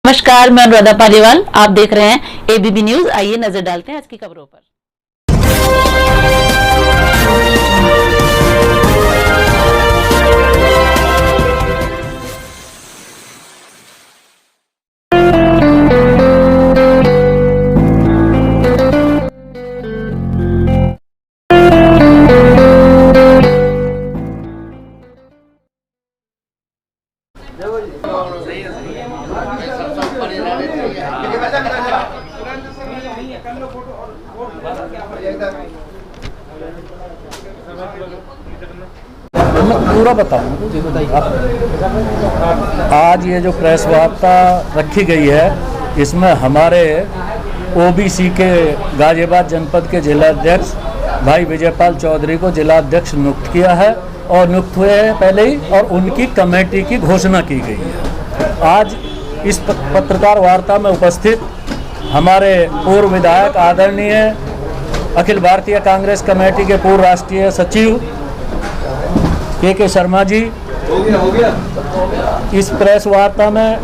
नमस्कार, मैं अनुराधा पालीवाल। आप देख रहे हैं एबीपी न्यूज। आइए नजर डालते हैं आज की खबरों पर। पूरा बताऊं। आज ये जो प्रेस वार्ता रखी गई है, इसमें हमारे ओबीसी के गाजियाबाद जनपद के जिलाध्यक्ष भाई विजयपाल चौधरी को जिलाध्यक्ष नियुक्त किया है और नियुक्त हुए हैं पहले ही, और उनकी कमेटी की घोषणा की गई है। आज इस पत्रकार वार्ता में उपस्थित हमारे पूर्व विधायक आदरणीय अखिल भारतीय कांग्रेस कमेटी के पूर्व राष्ट्रीय सचिव के शर्मा जी, इस प्रेस वार्ता में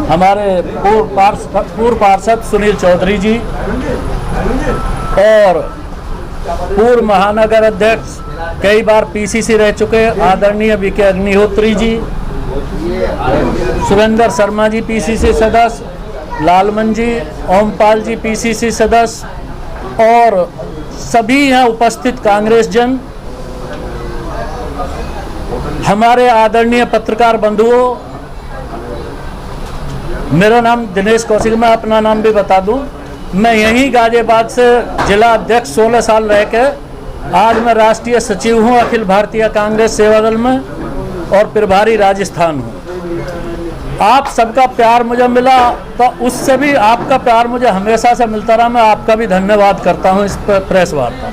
हमारे पूर्व पार्षद सुनील चौधरी जी और पूर्व महानगर अध्यक्ष कई बार पीसीसी रह चुके आदरणीय बीके अग्निहोत्री जी, सुरेंद्र शर्मा जी पीसीसी सदस्य, लालमन जी, ओमपाल जी पीसीसी सदस्य और सभी यहाँ उपस्थित कांग्रेस जन, हमारे आदरणीय पत्रकार बंधुओं। मेरा नाम दिनेश कौशिक, मैं अपना नाम भी बता दूं। मैं यहीं गाजियाबाद से जिला अध्यक्ष 16 साल रह के आज मैं राष्ट्रीय सचिव हूं अखिल भारतीय कांग्रेस सेवा दल में और प्रभारी राजस्थान हूं। आप सबका प्यार मुझे मिला तो उससे भी आपका प्यार मुझे हमेशा से मिलता रहा। मैं आपका भी धन्यवाद करता हूं इस प्रेस वार्ता।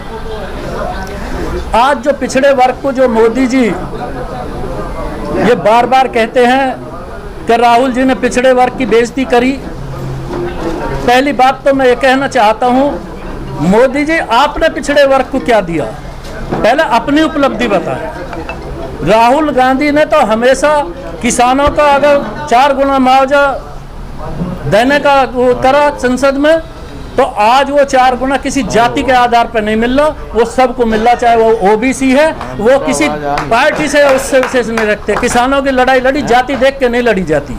आज जो पिछड़े वर्ग को जो मोदी जी ये बार बार कहते हैं कि राहुल जी ने पिछड़े वर्ग की बेइज्जती करी, पहली बात तो मैं ये कहना चाहता हूं, मोदी जी आपने पिछड़े वर्ग को क्या दिया, पहले अपनी उपलब्धि बताएं। राहुल गांधी ने तो हमेशा किसानों का अगर 4 गुना मुआवजा देने का वो करा संसद में, तो आज वो 4 गुना किसी जाति के आधार पर नहीं मिल रहा, वो सबको मिल रहा, चाहे वो ओबीसी है, वो किसी पार्टी से उससे विशेष नहीं रखते। किसानों की लड़ाई लड़ी जाति देख के नहीं लड़ी जाती।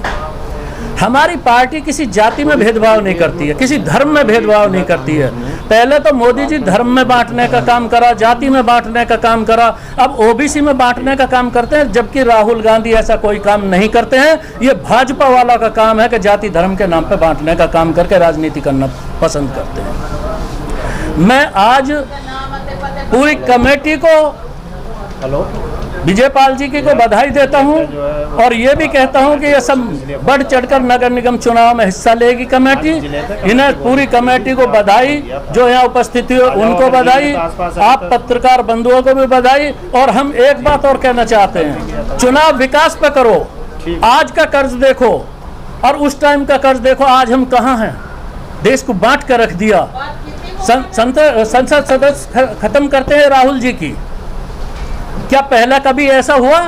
हमारी पार्टी किसी जाति में भेदभाव नहीं करती है, किसी धर्म में भेदभाव नहीं करती है। पहले तो मोदी जी धर्म में बांटने का काम करा, जाति में बांटने का काम करा, अब ओबीसी में बांटने का काम करते हैं, जबकि राहुल गांधी ऐसा कोई काम नहीं करते हैं। ये भाजपा वाला का काम है कि जाति धर्म के नाम पे बांटने का काम करके राजनीति करना पसंद करते हैं। मैं आज पूरी कमेटी को विजयपाल जी की को बधाई देता हूं और ये भी कहता हूं कि ये सब बढ़ चढ़कर नगर निगम चुनाव में हिस्सा लेगी कमेटी। इन्हें पूरी कमेटी को बधाई, जो यहाँ उपस्थित हुए उनको बधाई, आप पत्रकार बंधुओं को भी बधाई। और हम एक बात और कहना चाहते हैं, चुनाव विकास पे करो। आज का कर्ज देखो और उस टाइम का कर्ज देखो, आज हम कहाँ हैं। देश को बांट कर रख दिया। संसद सदस्य खत्म करते हैं राहुल जी की, क्या पहला कभी ऐसा हुआ?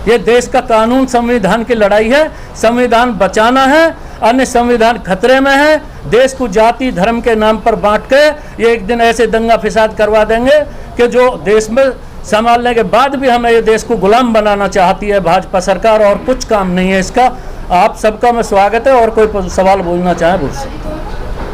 ये देश का कानून संविधान की लड़ाई है, संविधान बचाना है, अन्य संविधान खतरे में है। देश को जाति धर्म के नाम पर बांट के ये एक दिन ऐसे दंगा फिसाद करवा देंगे कि जो देश में संभालने के बाद भी हमें ये देश को गुलाम बनाना चाहती है भाजपा सरकार, और कुछ काम नहीं है इसका। आप सबका मैं स्वागत है, और कोई सवाल बोलना चाहे पूछ सकते हैं।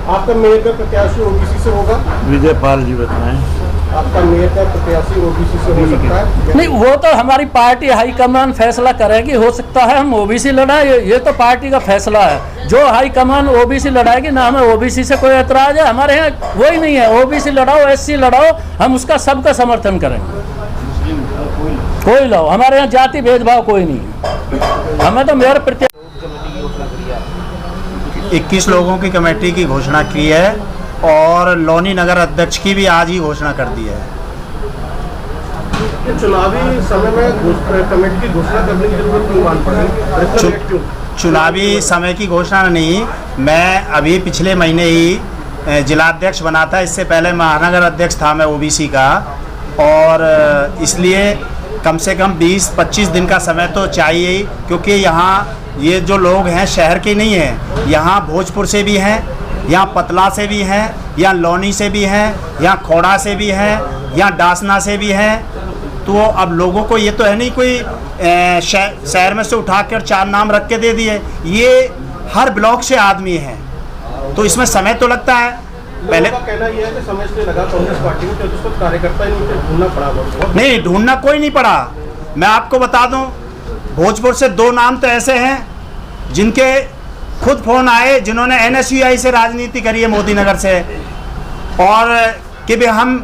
आपका मेयर का प्रत्याशी ओबीसी से होगा? विजयपाल जी बताएं। आपका मेयर का प्रत्याशी ओबीसी से हो सकता है? नहीं, वो तो हमारी पार्टी हाईकमान फैसला करेगी। हो सकता है हम ओबीसी लड़ाएं, ये तो पार्टी का फैसला है। जो हाईकमान ओबीसी लड़ाएगी ना, हमें ओबीसी से कोई एतराज है, हमारे यहाँ वही नहीं है। ओबीसी लड़ाओ, एससी लड़ाओ, हम उसका सबका समर्थन करेंगे। कोई लाओ, हमारे यहाँ जाति भेदभाव कोई नहीं है। हमें तो मेयर प्रत्याशी 21 लोगों की कमेटी की घोषणा की है और लोनी नगर अध्यक्ष की भी आज ही घोषणा कर दी है। चुनावी समय में कमेटी की घोषणा करने की जरूरत क्यों मान पड़ी? चुनावी समय की घोषणा नहीं, मैं अभी पिछले महीने ही जिलाध्यक्ष बना था। इससे पहले महानगर अध्यक्ष था मैं ओबीसी का, और इसलिए कम से कम 20-25 दिन का समय तो चाहिए ही, क्योंकि यहाँ ये जो लोग हैं शहर के नहीं हैं, यहाँ भोजपुर से भी हैं, यहाँ पतला से भी हैं, यहाँ लौनी से भी हैं, यहाँ खोड़ा से भी हैं, यहाँ डासना से भी हैं। तो अब लोगों को ये तो है नहीं कोई शहर में से उठा कर 4 नाम रख के दे दिए, ये हर ब्लॉक से आदमी हैं, तो इसमें समय तो लगता है। पहले का कहना यह है कि समय इसलिए लगा कांग्रेस पार्टी में क्योंकि उसको कार्यकर्ता ही नहीं ढूंढना पड़ा बहुत। नहीं, ढूंढना कोई नहीं पड़ा। मैं आपको बता दूं, भोजपुर से 2 नाम तो ऐसे हैं जिनके खुद फोन आए, जिन्होंने NSUI से राजनीति करी है, मोदी नगर से, और कि भाई हम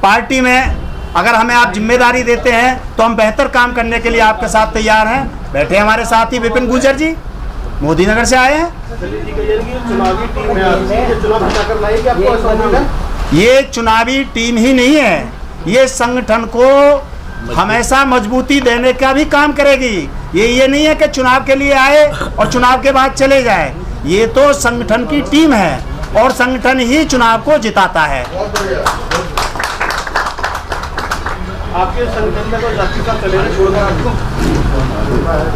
पार्टी में अगर हमें आप जिम्मेदारी देते हैं तो हम बेहतर काम करने के लिए आपके साथ तैयार हैं। बैठे हमारे साथ ही विपिन गुर्जर जी, मोदी नगर से आए हैं। चुनावी टीम है आपकी, ये चुनाव जिताकर लाएगी, आपको ऐसा उम्मीद है? ये चुनावी टीम ही नहीं है, ये संगठन को हमेशा मजबूती देने का भी काम करेगी। ये नहीं है कि चुनाव के लिए आए और चुनाव के बाद चले जाए। ये तो संगठन की टीम है और संगठन ही चुनाव को जिताता है। आपके संगठन में तो जाकिर साहब चले गए छोड़कर आपको?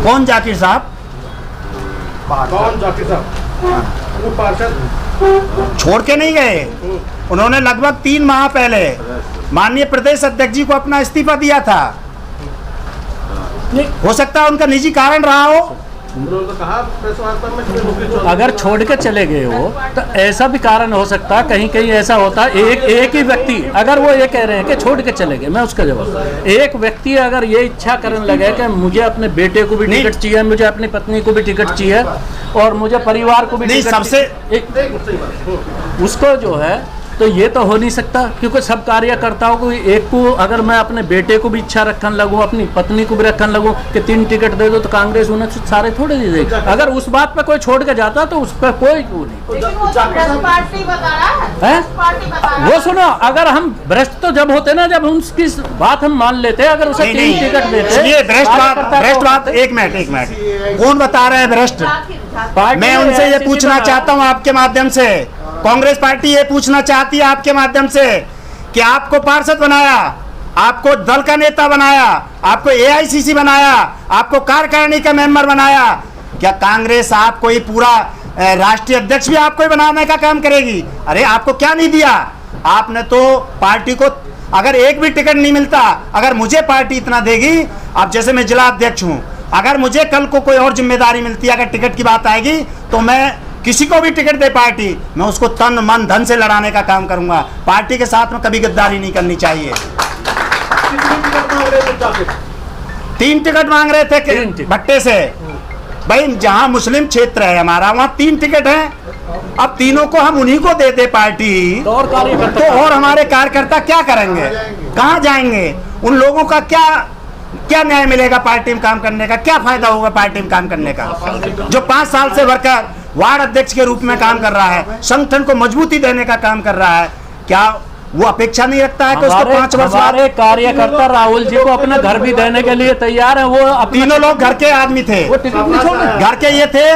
कौन जाकिर साहब? कौन जाकिर साहब? वो पार्षद छोड़ के नहीं गए, उन्होंने लगभग 3 माह पहले माननीय प्रदेश अध्यक्ष जी को अपना इस्तीफा दिया था। हो सकता है उनका निजी कारण रहा हो। उन्होंने तो कहा प्रेस वार्ता में कि मुकेश चौधरी अगर छोड़ के चले गए हो तो ऐसा भी कारण हो सकता है, कहीं कहीं ऐसा होता है। एक ही व्यक्ति अगर वो ये कह रहे हैं कि छोड़ के चले गए, मैं उसका जवाब, एक व्यक्ति अगर ये इच्छा करने लगे कि मुझे अपने बेटे को भी टिकट चाहिए, मुझे अपनी पत्नी को भी टिकट चाहिए और मुझे परिवार को भी नहीं, टिकट सबसे उसको जो है, तो ये तो हो नहीं सकता, क्योंकि सब कार्यकर्ताओं को एक को अगर मैं अपने बेटे को भी इच्छा रखने लगूं, अपनी पत्नी को भी रखने लगूं कि 3 टिकट दे दो, तो कांग्रेस उन्हें सारे थोड़े दे देगी। अगर उस बात पे कोई छोड़ के जाता तो उस पर कोई वो नहीं है। वो सुनो, अगर हम भ्रष्ट तो जब होते ना, जब उसकी बात हम मान लेते, अगर उसे 3 टिकट देते। ये भ्रष्ट बात, एक मिनट, कौन बता रहा है भ्रष्ट? मैं उनसे ये पूछना चाहता हूँ आपके माध्यम से, कांग्रेस पार्टी ये पूछना चाहती है आपके माध्यम से कि आपको पार्षद बनाया, आपको दल का नेता बनाया, आपको AICC बनाया, आपको कार्यकारिणी का मेंबर बनाया, क्या कांग्रेस आपको ये पूरा राष्ट्रीय अध्यक्ष भी आपको ही बनाने का काम करेगी? अरे आपको क्या नहीं दिया आपने? तो पार्टी को अगर एक भी टिकट नहीं मिलता, अगर मुझे पार्टी इतना देगी, अब जैसे मैं जिला अध्यक्ष हूँ, अगर मुझे कल को कोई और जिम्मेदारी मिलती है, अगर टिकट की बात आएगी, तो मैं किसी को भी टिकट दे पार्टी, मैं उसको तन मन धन से लड़ाने का काम करूंगा। पार्टी के साथ में कभी गद्दारी नहीं करनी चाहिए। 3 टिकट मांग रहे थे भट्टे से। भाई जहां मुस्लिम क्षेत्र है हमारा, वहां 3 टिकट हैं। अब तीनों को हम उन्हीं को दे दे पार्टी, तो और हमारे कार्यकर्ता क्या करेंगे, कहाँ जाएंगे? उन लोगों का क्या न्याय मिलेगा पार्टी में काम करने का? क्या फायदा होगा पार्टी में काम करने का? जो 5 साल से वर्कर वार्ड अध्यक्ष के रूप में काम कर रहा है, संगठन को मजबूती देने का काम कर रहा है, क्या वो अपेक्षा नहीं रखता है कि उसको 5 वर्ष बाद? हमारे कार्यकर्ता राहुल जी को अपना घर भी देने के लिए तैयार है। वो तीनों लोग घर के आदमी थे, घर के ये थे,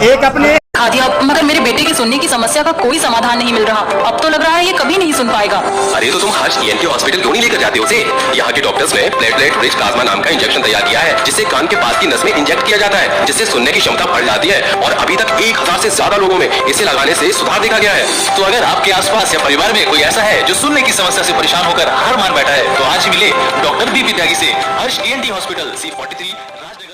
एक अपने दिखा दिया, मगर मेरे बेटे की सुनने की समस्या का कोई समाधान नहीं मिल रहा। अब तो लग रहा है ये कभी नहीं सुन पाएगा। अरे तो तुम हर्ष ENT हॉस्पिटल क्यों नहीं लेकर जाते हो उसे? यहाँ के डॉक्टर्स ने प्लेटलेट रिच प्लाज्मा नाम का इंजेक्शन तैयार किया है, जिससे कान के पास की नस में इंजेक्ट किया जाता है, जिससे सुनने की क्षमता बढ़ जाती है। और अभी तक 1000 से ज्यादा लोगों में इसे लगाने से सुधार देखा गया है। तो अगर आपके आसपास या परिवार में कोई ऐसा है जो सुनने की समस्या से परेशान होकर हार मान बैठा है, तो आज मिले डॉक्टर BP त्यागी से। हर्ष ENT हॉस्पिटल, C43 राजनगर।